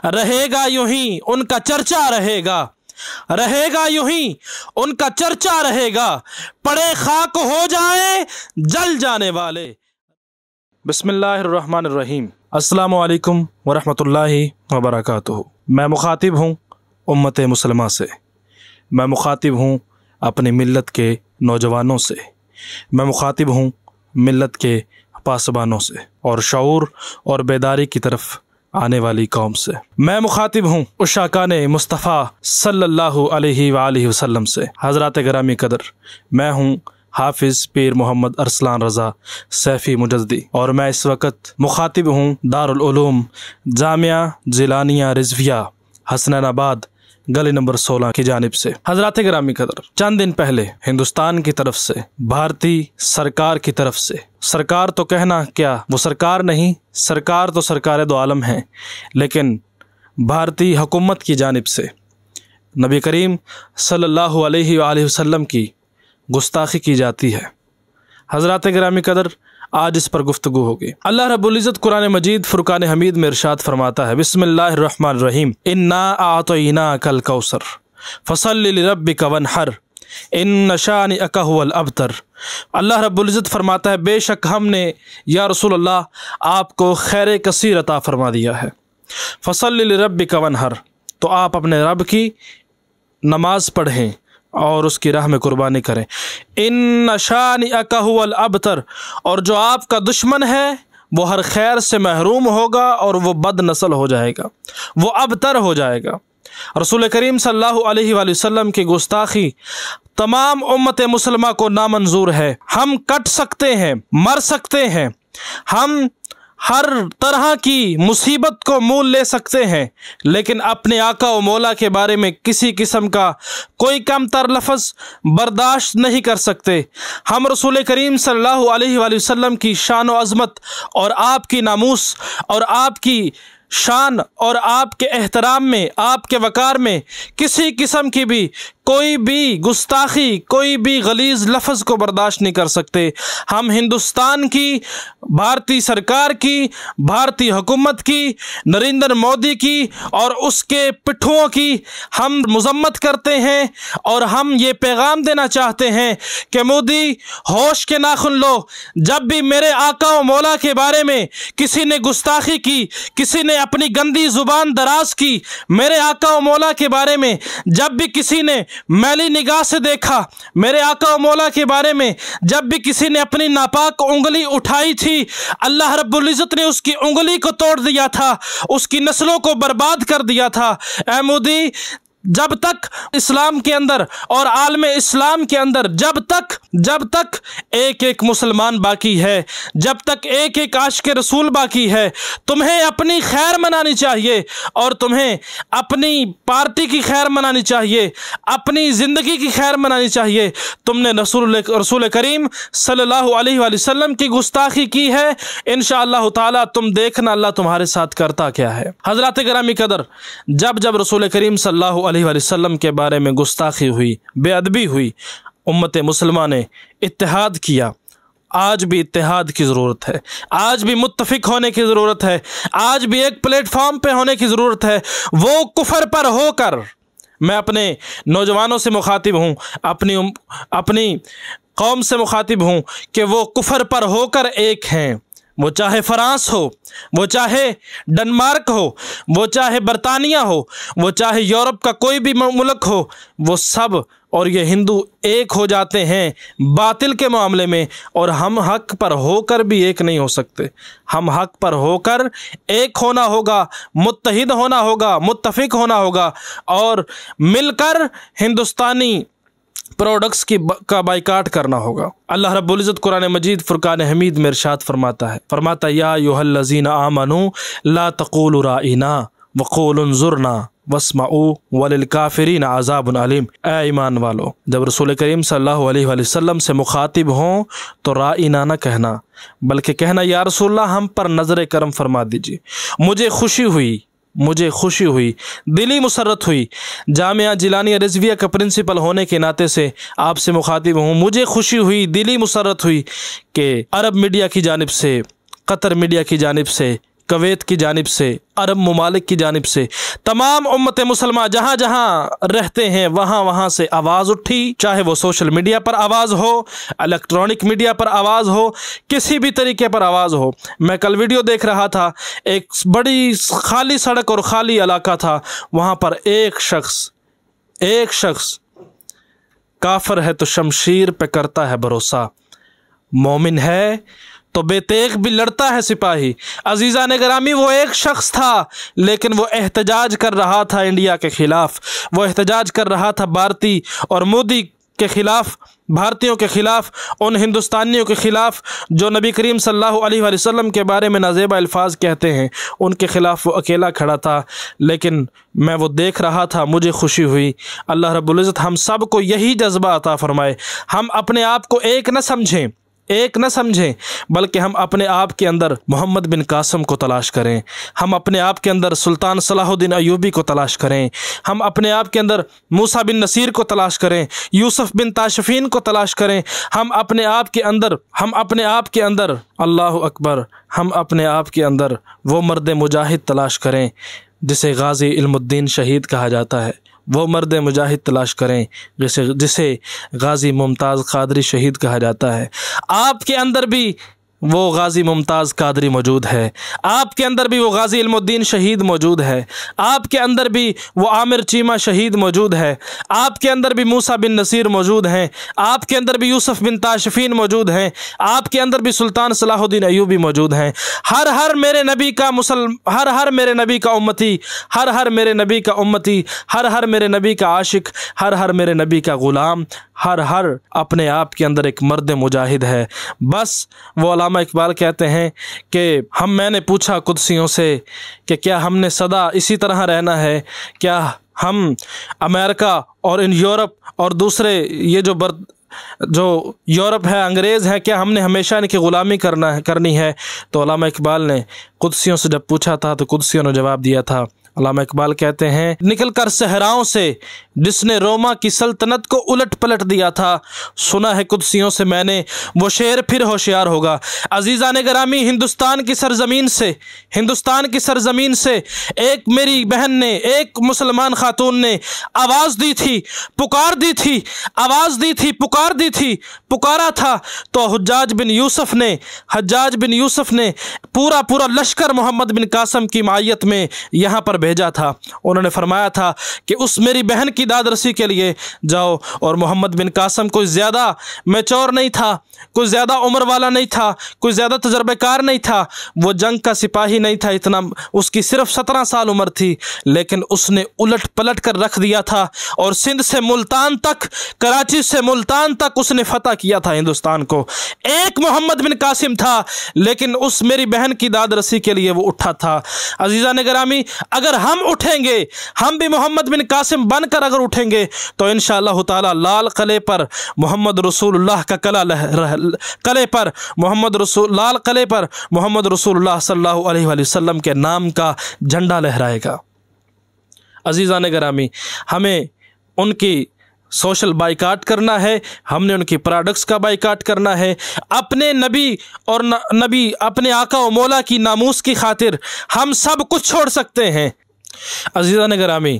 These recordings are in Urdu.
رہے گا یوں ہی ان کا چرچا رہے گا، رہے گا یوں ہی ان کا چرچا رہے گا، پڑے خاک ہو جائیں جل جانے والے۔ بسم اللہ الرحمن الرحیم۔ السلام علیکم ورحمۃ اللہ وبرکاتہ۔ میں مخاطب ہوں امت مسلمہ سے، میں مخاطب ہوں اپنی ملت کے نوجوانوں سے، میں مخاطب ہوں ملت کے پاسبانوں سے اور شعور اور بیداری کی طرف آنے والی قوم سے۔ میں مخاطب ہوں عشاقان مصطفیٰ صلی اللہ علیہ وآلہ وسلم سے۔ حضرات گرامی قدر، میں ہوں حافظ پیر محمد ارسلان رضا سیفی مجددی، اور میں اس وقت مخاطب ہوں دارالعلوم جامعہ جیلانیہ رضویہ حسنین آباد گلی نمبر 16 کی جانب سے۔ حضرات گرامی قدر، چند دن پہلے ہندوستان کی طرف سے، بھارتی سرکار کی طرف سے، سرکار تو کہنا کیا، وہ سرکار نہیں، سرکار تو سرکار دو عالم ہیں، لیکن بھارتی حکومت کی جانب سے نبی کریم صلی اللہ علیہ وآلہ وسلم کی گستاخی کی جاتی ہے۔ حضرات گرامی قدر، آج اس پر گفتگو ہوگی۔ اللہ رب العزت قرآن مجید فرقان حمید میں ارشاد فرماتا ہے، بسم اللہ الرحمن الرحیم، انا اعطیناک الکوثر فصل لربک وانحر ان شانئک هو الابتر۔ اللہ رب العزت فرماتا ہے، بے شک ہم نے یا رسول اللہ آپ کو خیر کثیر عطا فرما دیا ہے، فصل لربک وانحر، تو آپ اپنے رب کی نماز پڑھیں اور اس کی راہ میں قربانی کریں۔ ان شانئک هو الابتر، اور جو آپ کا دشمن ہے وہ ہر خیر سے محروم ہوگا اور وہ بد نسل ہو جائے گا، وہ ابتر ہو جائے گا۔ رسول کریم صلی اللہ علیہ وآلہ وسلم کی گستاخی تمام امت مسلمہ کو نامنظور ہے۔ ہم کٹ سکتے ہیں، مر سکتے ہیں، ہم ہر طرح کی مصیبت کو مول لے سکتے ہیں، لیکن اپنے آقا و مولا کے بارے میں کسی قسم کا کوئی کم تر لفظ برداشت نہیں کر سکتے۔ ہم رسول کریم صلی اللہ علیہ وآلہ وسلم کی شان و عظمت اور آپ کی ناموس اور آپ کی شان اور آپ کے احترام میں، آپ کے وقار میں کسی قسم کی بھی کوئی بھی گستاخی، کوئی بھی غلیظ لفظ کو برداشت نہیں کر سکتے۔ ہم ہندوستان کی، بھارتی سرکار کی، بھارتی حکومت کی، نریندر مودی کی اور اس کے پٹھوں کی ہم مذمت کرتے ہیں، اور ہم یہ پیغام دینا چاہتے ہیں کہ مودی ہوش کے ناخن لو۔ جب بھی میرے آقا و مولا کے بارے میں کسی نے گستاخی کی، کسی نے اپنی گندی زبان دراز کی، میرے آقا و مولا کے بارے میں جب بھی کسی نے میلی نگاہ سے دیکھا، میرے آقا و مولا کے بارے میں جب بھی کسی نے اپنی ناپاک انگلی اٹھائی تھی، اللہ رب العزت نے اس کی انگلی کو توڑ دیا تھا، اس کی نسلوں کو برباد کر دیا تھا۔ اے مودی، جب تک اسلام کے اندر اور عالم اسلام کے اندر جب تک ایک ایک مسلمان باقی ہے، جب تک ایک ایک عاشق رسول باقی ہے، تمہیں اپنی خیر منانی چاہیے، اور تمہیں اپنی پارٹی کی خیر منانی چاہیے، اپنی زندگی کی خیر منانی چاہیے۔ تم نے رسول کریم صلی اللہ علیہ وآلہ وسلم کی گستاخی کی ہے، انشاءاللہ تعالی تم دیکھنا اللہ تمہارے ساتھ کرتا کیا ہے۔ حضرات گرامی قدر، جب رسول کریم صلی اللہ علیہ وآلہ وسلم کے بارے میں گستاخی ہوئی، بے ادبی ہوئی، امت مسلمہ نے اتحاد کیا۔ آج بھی اتحاد کی ضرورت ہے، آج بھی متفق ہونے کی ضرورت ہے، آج بھی ایک پلیٹ فارم پہ ہونے کی ضرورت ہے۔ وہ کفر پر ہو کر، میں اپنے نوجوانوں سے مخاطب ہوں، اپنی قوم سے مخاطب ہوں کہ وہ کفر پر ہو کر ایک ہیں۔ وہ چاہے فرانس ہو، وہ چاہے ڈنمارک ہو، وہ چاہے برطانیہ ہو، وہ چاہے یورپ کا کوئی بھی ملک ہو، وہ سب اور یہ ہندو ایک ہو جاتے ہیں باطل کے معاملے میں، اور ہم حق پر ہو کر بھی ایک نہیں ہو سکتے۔ ہم حق پر ہو کر ایک ہونا ہوگا، متحد ہونا ہوگا، متفق ہونا ہوگا، اور مل کر ہندوستانی پروڈکٹس کا بائیکاٹ کرنا ہوگا۔ اللہ رب العزت قرآن مجید فرقان حمید میں ارشاد فرماتا ہے، یا ایھا الذین آمنوا لا تقولوا رائنا وقولوا انظرنا واسمعوا وللکافرین عذاب علیم۔ اے ایمان والو، جب رسول کریم صلی اللہ علیہ وآلہ وسلم سے مخاطب ہوں تو رائنا نہ کہنا، بلکہ کہنا یا رسول اللہ ہم پر نظر کرم فرما دیجیے۔ مجھے خوشی ہوئی، دلی مسرت ہوئی، جامعہ جیلانیہ رضویہ کا پرنسپل ہونے کے ناطے سے آپ سے مخاطب ہوں۔ مجھے خوشی ہوئی، دلی مسرت ہوئی کہ عرب میڈیا کی جانب سے، قطر میڈیا کی جانب سے کویت کی جانب سے، عرب ممالک کی جانب سے، تمام امت مسلمہ جہاں جہاں رہتے ہیں وہاں وہاں سے آواز اٹھی، چاہے وہ سوشل میڈیا پر آواز ہو، الیکٹرانک میڈیا پر آواز ہو، کسی بھی طریقے پر آواز ہو۔ میں کل ویڈیو دیکھ رہا تھا، ایک بڑی خالی سڑک اور خالی علاقہ تھا، وہاں پر ایک شخص کافر ہے تو شمشیر پہ کرتا ہے بھروسہ، مومن ہے تو بے تیغ بھی لڑتا ہے سپاہی۔ عزیزان گرامی، وہ ایک شخص تھا لیکن وہ احتجاج کر رہا تھا انڈیا کے خلاف، وہ احتجاج کر رہا تھا بھارتی اور مودی کے خلاف، بھارتیوں کے خلاف، ان ہندوستانیوں کے خلاف جو نبی کریم صلی اللہ علیہ وآلہ وسلم کے بارے میں نازیبا الفاظ کہتے ہیں، ان کے خلاف وہ اکیلا کھڑا تھا۔ لیکن میں وہ دیکھ رہا تھا، مجھے خوشی ہوئی۔ اللہ رب العزت ہم سب کو یہی جذبہ عطا فرمائے، ہم اپنے آپ کو ایک نہ سمجھیں بلکہ ہم اپنے آپ کے اندر محمد بن قاسم کو تلاش کریں، ہم اپنے آپ کے اندر سلطان صلاح الدین ایوبی کو تلاش کریں، ہم اپنے آپ کے اندر موسیٰ بن نصیر کو تلاش کریں، یوسف بن تاشفین کو تلاش کریں، ہم اپنے آپ کے اندر اللہ اکبر، ہم اپنے آپ کے اندر وہ مرد مجاہد تلاش کریں جسے غازی علم الدین شہید کہا جاتا ہے، وہ مرد مجاہد تلاش کریں جسے غازی ممتاز قادری شہید کہا جاتا ہے۔ آپ کے اندر بھی وہ غازی ممتاز قادری موجود ہے، آپ کے اندر بھی وہ غازی علم الدین شہید موجود ہے، آپ کے اندر بھی وہ عامر چیمہ شہید موجود ہے، آپ کے اندر بھی موسیٰ بن نصیر موجود ہیں، آپ کے اندر بھی یوسف بن تاشفین موجود ہیں، آپ کے اندر بھی سلطان صلاح الدین ایوبی موجود ہیں۔ ہر میرے نبی کا ہر میرے نبی کا امتی، ہر میرے نبی کا امتی، ہر میرے نبی کا عاشق، ہر میرے نبی کا غلام، ہر اپنے آپ کے اندر ایک مرد مجاہد ہے۔ بس وہ علامہ اقبال کہتے ہیں کہ میں نے پوچھا قدسیوں سے کہ کیا ہم نے سدا اسی طرح رہنا ہے؟ کیا ہم امریکہ اور ان یورپ اور دوسرے یہ جو یورپ ہے، انگریز ہیں، کیا ہم نے ہمیشہ ان کی غلامی کرنی ہے؟ تو علامہ اقبال نے قدسیوں سے جب پوچھا تھا تو قدسیوں نے جواب دیا تھا۔ علامہ اقبال کہتے ہیں، نکل کر صحراؤں سے جس نے روما کی سلطنت کو الٹ پلٹ دیا تھا، سنا ہے قدسیوں سے میں نے وہ شعر پھر ہوشیار ہوگا۔ عزیزان گرامی، ہندوستان کی سرزمین سے ایک میری بہن نے، ایک مسلمان خاتون نے آواز دی تھی، پکار دی تھی، پکارا تھا تو حجاج بن یوسف نے پورا لشکر محمد بن قاسم کی معیت میں یہاں پر بھیجا تھا۔ انہوں نے فرمایا تھا کہ اس میری بہن کی داد رسی کے لیے جاؤ، اور محمد بن قاسم کوئی زیادہ میچور نہیں تھا، کوئی زیادہ عمر والا نہیں تھا، کوئی زیادہ تجربہ کار نہیں تھا، وہ جنگ کا سپاہی نہیں تھا، اتنا اس کی صرف 17 سال عمر تھی، لیکن اس نے الٹ پلٹ کر رکھ دیا تھا اور سندھ سے ملتان تک، کراچی سے ملتان تک اس نے فتح کیا تھا ہندوستان کو۔ ایک محمد بن قاسم تھا لیکن اس میری بہن کی داد رسی کے لیے وہ اٹھا تھا۔ عزیزان گرامی، اگر ہم اٹھیں گے، ہم بھی محمد بن قاسم بن کر اگر اٹھیں گے تو انشاءاللہ تعالی لال قلعے پر محمد رسول اللہ کا لال قلعے پر محمد رسول اللہ صلی اللہ علیہ وآلہ وسلم کے نام کا جھنڈا لہرائے گا۔ عزیزان گرامی، ہمیں ان کی سوشل بائیکاٹ کرنا ہے، ہم نے ان کی پروڈکٹس کا بائیکاٹ کرنا ہے، اپنے نبی اور اپنے آقا و مولا کی ناموس کی خاطر ہم سب کچھ چھوڑ سکتے ہیں۔ عزیزان گرامی،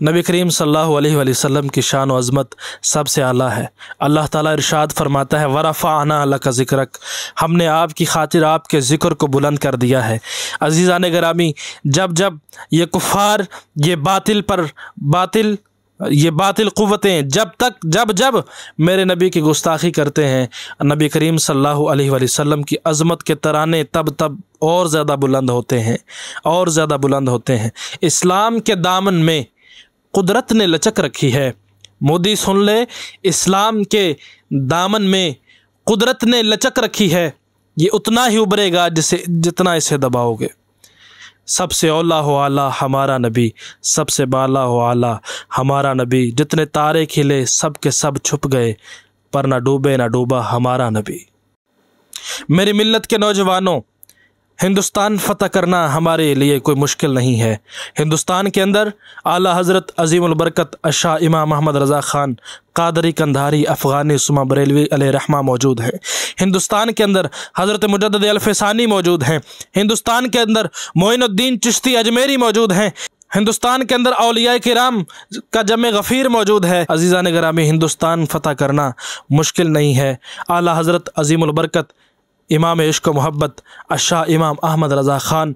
نبی کریم صلی اللہ علیہ وآلہ وسلم کی شان و عظمت سب سے اعلیٰ ہے۔ اللہ تعالیٰ ارشاد فرماتا ہے، وَرَفَعْنَا لَكَ ذِكْرَكَ، ہم نے آپ کی خاطر آپ کے ذکر کو بلند کر دیا ہے۔ عزیزان گرامی، جب یہ کفار، یہ باطل قوتیں جب میرے نبی کی گستاخی کرتے ہیں، نبی کریم صلی اللہ علیہ وآلہ وسلم کی عظمت کے ترانے تب اور زیادہ بلند ہوتے ہیں۔ اسلام کے دامن میں قدرت نے لچک رکھی ہے۔ مودی سن لے، اسلام کے دامن میں قدرت نے لچک رکھی ہے، یہ اتنا ہی ابھرے گا جتنا اسے دباؤ گے۔ سب سے اولا و اعلیٰ ہمارا نبی، سب سے بالا و اعلیٰ ہمارا نبی، جتنے تارے کھلے سب کے سب چھپ گئے، پر نہ ڈوبا ہمارا نبی۔ میری ملت کے نوجوانوں، ہندوستان فتح کرنا ہمارے لیے کوئی مشکل نہیں ہے۔ ہندوستان کے اندر اعلیٰ حضرت عظیم البرکت شاہ امام محمد رضا خان قادری قندھاری افغانی ثم بریلوی علیہ رحمہ موجود ہیں۔ ہندوستان کے اندر حضرت مجدد الفسانی موجود ہیں۔ ہندوستان کے اندر معین الدین چشتی اجمیری موجود ہیں۔ ہندوستان کے اندر اولیاء کرام کا جمع غفیر موجود ہے۔ عزیزان گرامی، ہندوستان فتح کرنا مشکل نہیں ہے۔ اعلیٰ حضرت عظیم البرکت امام عشق و محبت شاہ امام احمد رضا خان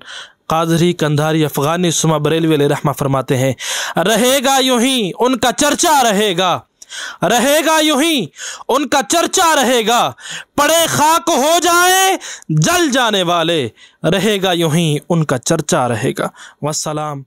قادری قندھاری افغانی ثم بریلوی علیہ رحمہ فرماتے ہیں، رہے گا یوں ہی ان کا چرچا رہے گا، رہے گا یوں ہی ان کا چرچا رہے گا، پڑے خاک ہو جائے جل جانے والے، رہے گا یوں ہی ان کا چرچا رہے گا۔ والسلام۔